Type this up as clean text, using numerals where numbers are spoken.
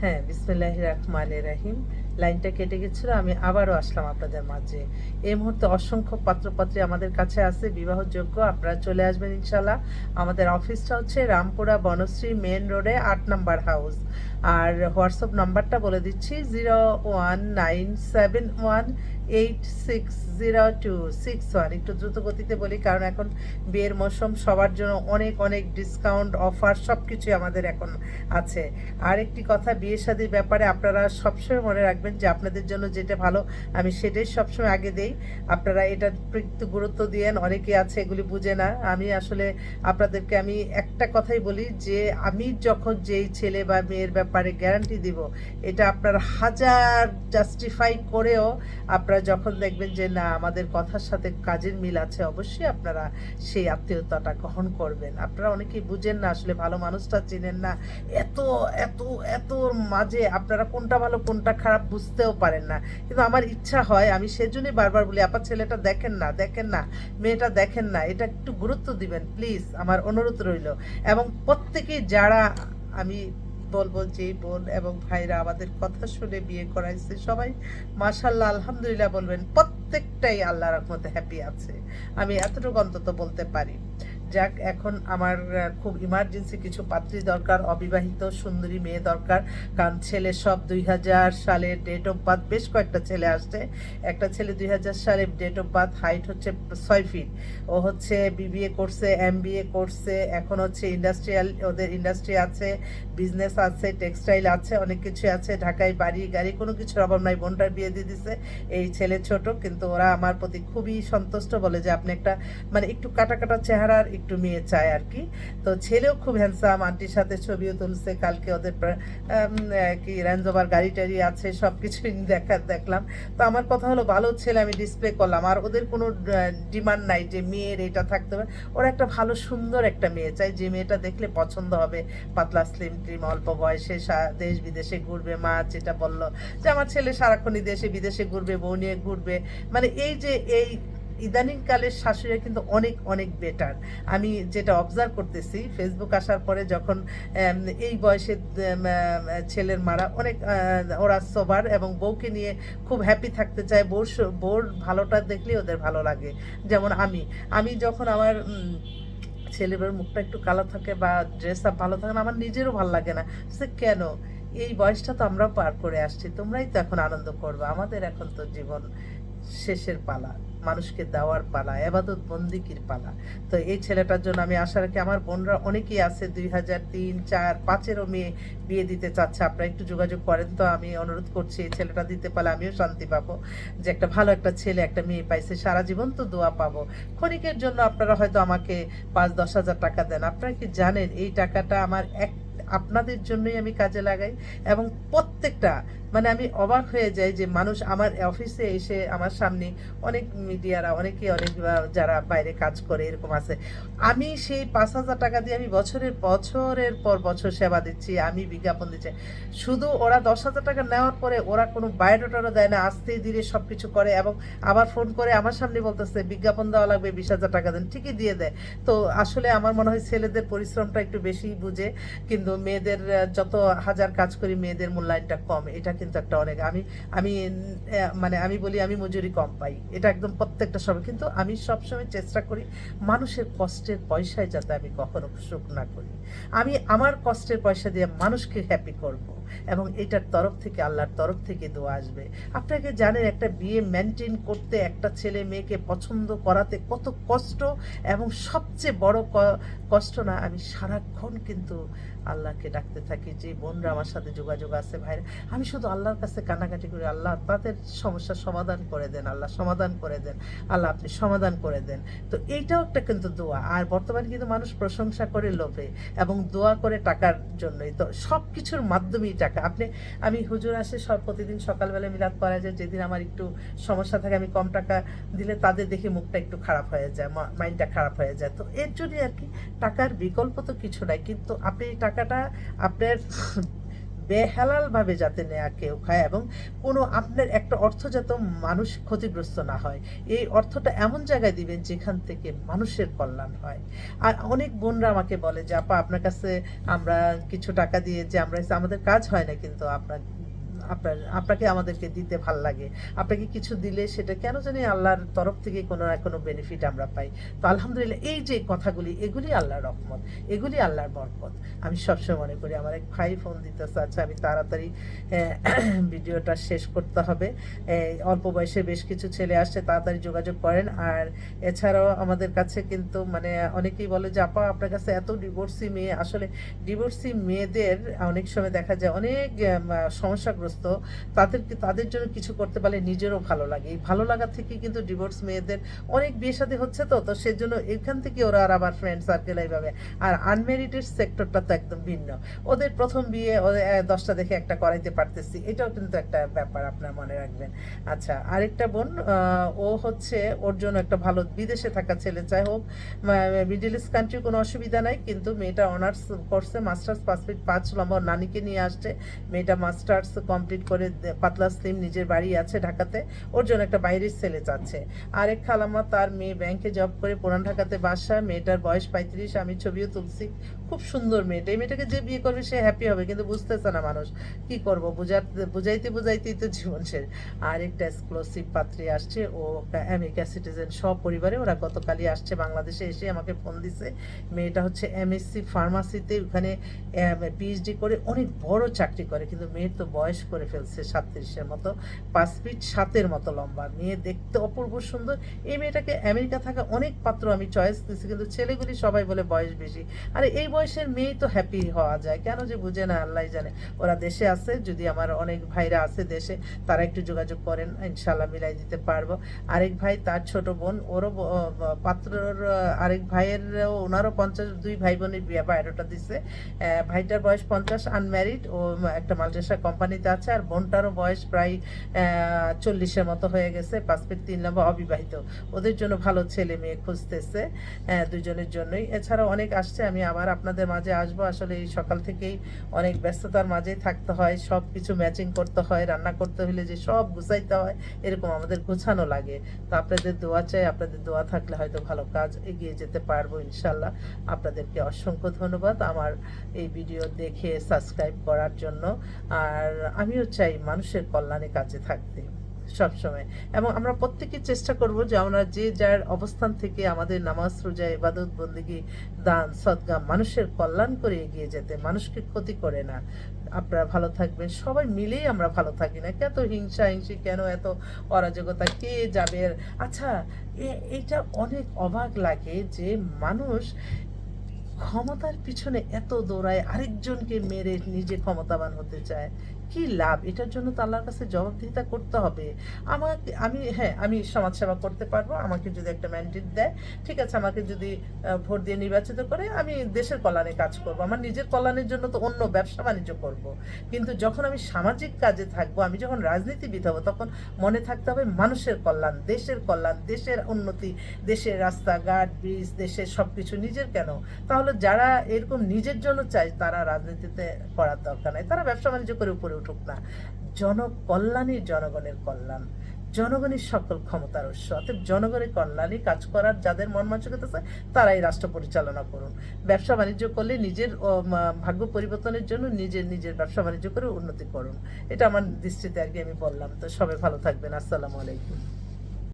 হ্যাঁ, বিসমিল্লাহির রহমানির রহিম। লাইনটা কেটে গেছিল, আমি আবারও আসলাম আপনাদের মাঝে। এই মুহূর্তে অসংখ্য পাত্রপাত্রী আমাদের কাছে আছে বিবাহযোগ্য, আপনারা চলে আসবেন ইনশাল্লাহ। আমাদের অফিসটা হচ্ছে রামপুরা বনশ্রী মেন রোডে 8 নম্বর হাউস। আর হোয়াটসঅ্যাপ নাম্বারটা বলে দিচ্ছি, 01971860261। একটু দ্রুত গতিতে বলি কারণ এখন বিয়ের মৌসুম, সবার জন্য অনেক অনেক ডিসকাউন্ট অফার সব কিছুই আমাদের এখন আছে। আরেকটি কথা, বিয়ে শাদীর ব্যাপারে আপনারা সবসময় মনে রাখবেন যে আপনাদের জন্য যেটা ভালো আমি সেটাই সবসময় আগে দেই। আপনারা এটা একটু গুরুত্ব দিয়েন। অনেকে আছে এগুলি বুঝে না। আমি আসলে আপনাদেরকে আমি একটা কথাই বলি যে আমি যখন যেই ছেলে বা মেয়ের ব্যাপারে গ্যারান্টি দিব, এটা আপনার হাজার জাস্টিফাই করেও আপনারা যখন দেখবেন যে না আমাদের কথার সাথে কাজের মিল আছে, অবশ্যই আপনারা সেই আত্মীয়তাটা গ্রহণ করবেন। আপনারা অনেকেই বুঝেন না, আসলে ভালো মানুষটা চিনেন না। এত এত এত মাঝে আপনারা কোনটা ভালো কোনটা খারাপ বুঝতেও পারেন না। কিন্তু আমার ইচ্ছা হয়, আমি সেজন্যই বারবার বলি, আপনার ছেলেটা দেখেন না, দেখেন না, মেয়েটা দেখেন না, এটা একটু গুরুত্ব দিবেন প্লিজ, আমার অনুরোধ রইল। এবং প্রত্যেকেই যারা আমি বলবো যে বোন এবং ভাইরা আমাদের কথা শুনে বিয়ে করাইছে, সবাই মাশাল্লাহ আলহামদুলিল্লাহ বলবেন, প্রত্যেকটাই আল্লাহর রহমতে হ্যাপি আছে। আমি এতটুকু অন্তত বলতে পারি। যাক, এখন আমার খুব ইমার্জেন্সি কিছু পাত্রী দরকার, অবিবাহিত সুন্দরী মেয়ে দরকার। কারণ ছেলে সব 2000 সালের ডেট অফ বার্থ, বেশ কয়েকটা ছেলে আসছে। একটা ছেলে 2000 সালের ডেট অফ বার্থ, হাইট হচ্ছে 6 ফিট। ও হচ্ছে বিবিএ করছে, এমবিএ করছে, এখন হচ্ছে ইন্ডাস্ট্রিয়াল, ওদের ইন্ডাস্ট্রি আছে, বিজনেস আছে, টেক্সটাইল আছে, অনেক কিছু আছে। ঢাকায় বাড়ি গাড়ি কোনো কিছুর অভাব নাই। বোনটার বিয়ে দিয়ে দিছে। এই ছেলে ছোট, কিন্তু ওরা আমার প্রতি খুবই সন্তুষ্ট, বলে যে আপনি একটা মানে একটু কাটা কাটা চেহারার একটু মেয়ে চায় আর কি। তো ছেলেও খুব হ্যান্ডসাম, আন্টির সাথে ছবিও তুলছে। কালকে ওদের কি রেঞ্জ ওভার গাড়ি টাড়ি আছে, সব কিছুই দেখলাম। তো আমার কথা হলো, ভালো ছেলে আমি ডিসপ্লে করলাম, আর ওদের কোনো ডিমান্ড নাই যে মেয়ের এটা থাকতে হবে। ওরা একটা ভালো সুন্দর একটা মেয়ে চাই, যে মেয়েটা দেখলে পছন্দ হবে, পাতলা স্লিম ট্রিম, অল্প বয়সে দেশ বিদেশে ঘুরবে। মা যেটা বললো যে আমার ছেলে সারাক্ষণই দেশে বিদেশে ঘুরবে, বউ নিয়ে ঘুরবে, মানে এই যে এই ইদানিং কালের শাশুড়ি কিন্তু অনেক অনেক বেটার। আমি যেটা অবজার্ভ করতেছি ফেসবুক আসার পরে, যখন এই বয়সের ছেলের মারা অনেক ওরা সোবার এবং বউকে নিয়ে খুব হ্যাপি থাকতে চায়। বউর ভালোটা দেখলেই ওদের ভালো লাগে। যেমন আমি যখন আমার ছেলের মুখটা একটু কালো থাকে বা ড্রেস আপ ভালো থাকে না, আমার নিজেরও ভালো লাগে না। সে কেন, এই বয়সটা তো আমরাও পার করে আসছি, তোমরাই তো এখন আনন্দ করবে, আমাদের এখন তো জীবন শেষের পালা, মানুষকে দেওয়ার পালা, এবাদত বন্দিকির পালা। তো এই ছেলেটার জন্য আমি আশা রাখি। আমার বোনরা অনেকেই আছে 2003, 4, 5-এরও মেয়ে বিয়ে দিতে চাচ্ছে, আপনারা একটু যোগাযোগ করেন তো, আমি অনুরোধ করছি। এই ছেলেটা দিতে পারলে আমিও শান্তি পাবো, যে একটা ভালো একটা ছেলে একটা মেয়ে পাইছে, সারা জীবন তো দোয়া পাবো। ক্ষণিকের জন্য আপনারা হয়তো আমাকে 5-10 হাজার টাকা দেন, আপনারা কি জানেন এই টাকাটা আমার আপনাদের জন্যই আমি কাজে লাগাই। এবং প্রত্যেকটা মানে আমি অবাক হয়ে যাই যে মানুষ আমার অফিসে এসে আমার সামনে অনেক মিডিয়ারা, অনেকে অনেক যারা বাইরে কাজ করে এরকম আছে, আমি সেই 5,000 টাকা দিয়ে আমি বছরের পর বছর সেবা দিচ্ছি, আমি বিজ্ঞাপন দিচ্ছি। শুধু ওরা 10,000 টাকা নেওয়ার পরে ওরা কোনো বায়োডাটারও দেয় না, আস্তে ধীরে সব কিছু করে, এবং আবার ফোন করে আমার সামনে বলতেছে বিজ্ঞাপন দেওয়া লাগবে, 20,000 টাকা দেন, ঠিকই দিয়ে দেয়। তো আসলে আমার মনে হয় ছেলেদের পরিশ্রমটা একটু বেশি বুঝে, কিন্তু মেয়েদের যত হাজার কাজ করি মেয়েদের মূল্যায়নটা কম, এটা কিন্তু একটা অনেক আমি আমি মানে আমি বলি আমি মজুরি কম পাই, এটা একদম প্রত্যেকটা সময়। কিন্তু আমি সবসময় চেষ্টা করি মানুষের কষ্টের পয়সায় যাতে আমি কখনো সুখ না করি। আমি আমার কষ্টের পয়সা দিয়ে মানুষকে হ্যাপি করব, এবং এটার তরফ থেকে, আল্লাহর তরফ থেকে দোয়া আসবে। আপনাকে জানেন একটা বিয়ে মেনটেন করতে, একটা ছেলে মেয়েকে পছন্দ করাতে কত কষ্ট, এবং সবচেয়ে বড় কষ্ট না, আমি সারাক্ষণ কিন্তু আল্লাহকে ডাকতে থাকি। যে বোনরা আমার সাথে যোগাযোগ আছে, ভাইরা, আমি শুধু আল্লাহর কাছে কান্নাকাটি করি, আল্লাহ তাদের সমস্যার সমাধান করে দেন, আল্লাহ সমাধান করে দেন, আল্লাহ আপনি সমাধান করে দেন। তো এইটাও একটা কিন্তু দোয়া। আর বর্তমানে কিন্তু মানুষ প্রশংসা করে লোভে, এবং দোয়া করে টাকার জন্যই। তো সব কিছুর মাধ্যমেই টাকা। আমি হুজুর আসে সব প্রতিদিন সকালবেলা মিলাদ করা যায়, যেদিন আমার একটু সমস্যা থাকে আমি কম টাকা দিলে তাদের দেখে মুখটা একটু খারাপ হয়ে যায়, মাইন্ডটা খারাপ হয়ে যায়। তো এর জন্যই আর কি, টাকার বিকল্প তো কিছু নাই, কিন্তু আপনি এই টাকাটা আপনার বেহালালভাবে যাতে না কেউ খায়, এবং কোনো আপনার একটা অর্থ যাতে মানুষ ক্ষতিগ্রস্ত না হয়। এই অর্থটা এমন জায়গায় দিবেন যেখান থেকে মানুষের কল্যাণ হয়। আর অনেক বোনরা আমাকে বলে যে, "আপা আপনার কাছে আমরা কিছু টাকা দিয়ে যে আমরা আমাদের কাজ হয় না, কিন্তু আপনাকে আমাদেরকে দিতে ভাল লাগে। আপনাকে কিছু দিলে সেটা কেন জানি আল্লাহর তরফ থেকে কোনো না কোনো বেনিফিট আমরা পাই।" তো আলহামদুলিল্লাহ এই যে কথাগুলি, এগুলি আল্লাহর রহমত, এগুলি আল্লাহর বরকত। আমি সবসময় মনে করি। আমার এক ভাই ফোন দিতেছে, আচ্ছা আমি তাড়াতাড়ি ভিডিওটা শেষ করতে হবে। অল্প বয়সে বেশ কিছু ছেলে আসছে, তাড়াতাড়ি যোগাযোগ করেন। আর এছাড়াও আমাদের কাছে কিন্তু মানে অনেকেই বলে যে, আপা আপনার কাছে এত ডিভোর্সি মেয়ে। আসলে ডিভোর্সি মেয়েদের অনেক সময় দেখা যায় অনেক সমস্যাগ্রস্ত, তাদের জন্য কিছু করতে পারলে নিজেরও ভালো লাগে। এই ভালো লাগা থেকে কিন্তু ডিভোর্স মেয়েদের অনেক বিয়ে শাদী হচ্ছে, তো সেজন্য এখান থেকে ওরা আর আবার ফ্রেন্ড সার্কেল এইভাবে। আর আনমেরিটেড সেক্টরটা তো একদম ভিন্ন। ওদের প্রথম বিয়ে 10টা দেখে একটা করাইতে পারতেছি, এটাও কিন্তু একটা ব্যাপার, আপনার মনে রাখবেন। আচ্ছা, আরেকটা বোন, ও হচ্ছে ওর জন্য একটা ভালো বিদেশে থাকা ছেলে চাই হোক, মিডল ইস্ট কান্ট্রি, কোনো অসুবিধা নাই, কিন্তু মেয়েটা অনার্স করছে, মাস্টার্স পাস ফিট 5 লম্বা, ওর নানিকে নিয়ে আসছে। মেয়েটা মাস্টার্স কমপ্লিট করে পাতলা স্লিম, নিজের বাড়ি আছে ঢাকাতে, ওর জন্য একটা বাইরের ছেলে চাচ্ছে। আরেক খালাম্মা, তার মেয়ে ব্যাংকে জব করে, পুরান ঢাকাতে বাসা, মেয়েটার বয়স 35, আমি ছবিও তুলছি, খুব সুন্দর মেয়েটা। এই মেয়েটাকে যে বিয়ে করবে সে হ্যাপি হবে, কিন্তু বুঝতেছে না মানুষ, কি করব, বুঝাইতেই তো জীবন শেষ। আর একটা এক্সক্লুসিভ পাত্রী আসছে, ও আমেরিকা সিটিজেন, সব পরিবারে, ওরা গতকালই আসছে বাংলাদেশে, এসে আমাকে ফোন দিছে। মেয়েটা হচ্ছে এমএসসি ফার্মাসিতে, ওখানে পিএইচডি করে অনেক বড় চাকরি করে, কিন্তু মেয়ের তো বয়স করে ফেলছে 37-এর মতো, 5 ফিট 7-এর মতো লম্বা, মেয়ে দেখতে অপূর্ব সুন্দর। এই মেয়েটাকে আমেরিকা থাকা অনেক পাত্র আমি চয়েস দিচ্ছি, কিন্তু ছেলেগুলি সবাই বলে বয়স বেশি। আরে এই বয়সের মেয়েই তো হ্যাপি হওয়া যায়, কেন যে বুঝে না আল্লাহ জানে। ওরা দেশে আছে, যদি আমার অনেক ভাইরা আছে দেশে, তারা একটু যোগাযোগ করেন, ইনশাল্লাহ মিলাই দিতে পারবো। আরেক ভাই, তার ছোট বোন, ওরও পাত্রর আরেক ভাইয়ের, ওনারও 50, 2 ভাই বোনের বিয়ে বায়োডাটা দিছে। ভাইটার বয়স 50, আনম্যারিড, ও একটা মাল্টিনেশনাল কোম্পানিতে আছে। আর বোনটারও বয়স প্রায় 40-এর মতো হয়ে গেছে, 5 ফিট 3 লম্বা, অবিবাহিত। ওদের জন্য ভালো ছেলে মেয়ে খুঁজতেছে, দুজনের জন্যই। এছাড়াও অনেক আসছে, আমি আবার আপনাদের মাঝে আসবো। আসলে এই সকাল থেকেই অনেক ব্যস্ততার মাঝেই থাকতে হয়, সব কিছু ম্যাচিং করতে হয়, রান্না করতে হলে যে সব গুছাইতে হয়, এরকম আমাদের গোছানো লাগে। তো আপনাদের দোয়া চাই, আপনাদের দোয়া থাকলে হয়তো ভালো কাজ এগিয়ে যেতে পারবো ইনশাল্লাহ। আপনাদেরকে অসংখ্য ধন্যবাদ আমার এই ভিডিও দেখে সাবস্ক্রাইব করার জন্য। আর আমিও চাই মানুষের কল্যাণে কাজে থাকতে সবসময়, এবং আমরা প্রত্যেকেই চেষ্টা করব যে আমরা যে যার অবস্থান থেকে আমাদের নামাজ, রোজা, ইবাদত, বন্দেগী, দান, সদকা, মানুষের কল্যাণ করে এগিয়ে যেতে, মানুষকে ক্ষতি করে না। আপনারা ভালো থাকবেন, সবাই মিলেই আমরা ভালো থাকি না, এত হিংসি, কেন এত অরাজকতা, কে যাবে। আচ্ছা, এটা অনেক অবাক লাগে যে মানুষ ক্ষমতার পিছনে এত দৌড়ায়, আরেকজনকে মেরে নিজে ক্ষমতাবান হতে চায়, কি লাভ? এটার জন্য তো আল্লাহর কাছে জবাবদিহিতা করতে হবে। আমি সমাজ সেবা করতে পারবো, আমাকে যদি একটা ম্যান্ডেট দেয়, ঠিক আছে, আমাকে যদি ভোট দিয়ে নির্বাচিত করে, আমি দেশের কল্যাণে কাজ করব, আমার নিজের কল্যাণের জন্য তো অন্য ব্যবসা বাণিজ্য করব। কিন্তু যখন আমি সামাজিক কাজে থাকবো, আমি যখন রাজনীতিবিদ হবো, তখন মনে থাকতে হবে মানুষের কল্যাণ, দেশের উন্নতি, দেশের রাস্তাঘাট, ব্রিজ, দেশের সব কিছু, নিজের কেন? তাহলে যারা এরকম নিজের জন্য চায়, তারা রাজনীতিতে করার দরকার নাই, তারা ব্যবসা বাণিজ্য করে উপরে উঠুক না। জনকল্যাণই জনগণের কল্যাণ, জনগণের সকল ক্ষমতার উৎস। অতএব জনগণের কল্যাণে কাজ করার যাদের মন মানসিকতা আছে, তারাই রাষ্ট্র পরিচালনা করুন। ব্যবসা বাণিজ্য করলে নিজের ভাগ্য পরিবর্তনের জন্য নিজের ব্যবসা বাণিজ্য করে উন্নতি করুন। এটা আমার দৃষ্টিতে আর কি আমি বললাম। তো সবাই ভালো থাকবেন। আসসালামু আলাইকুম।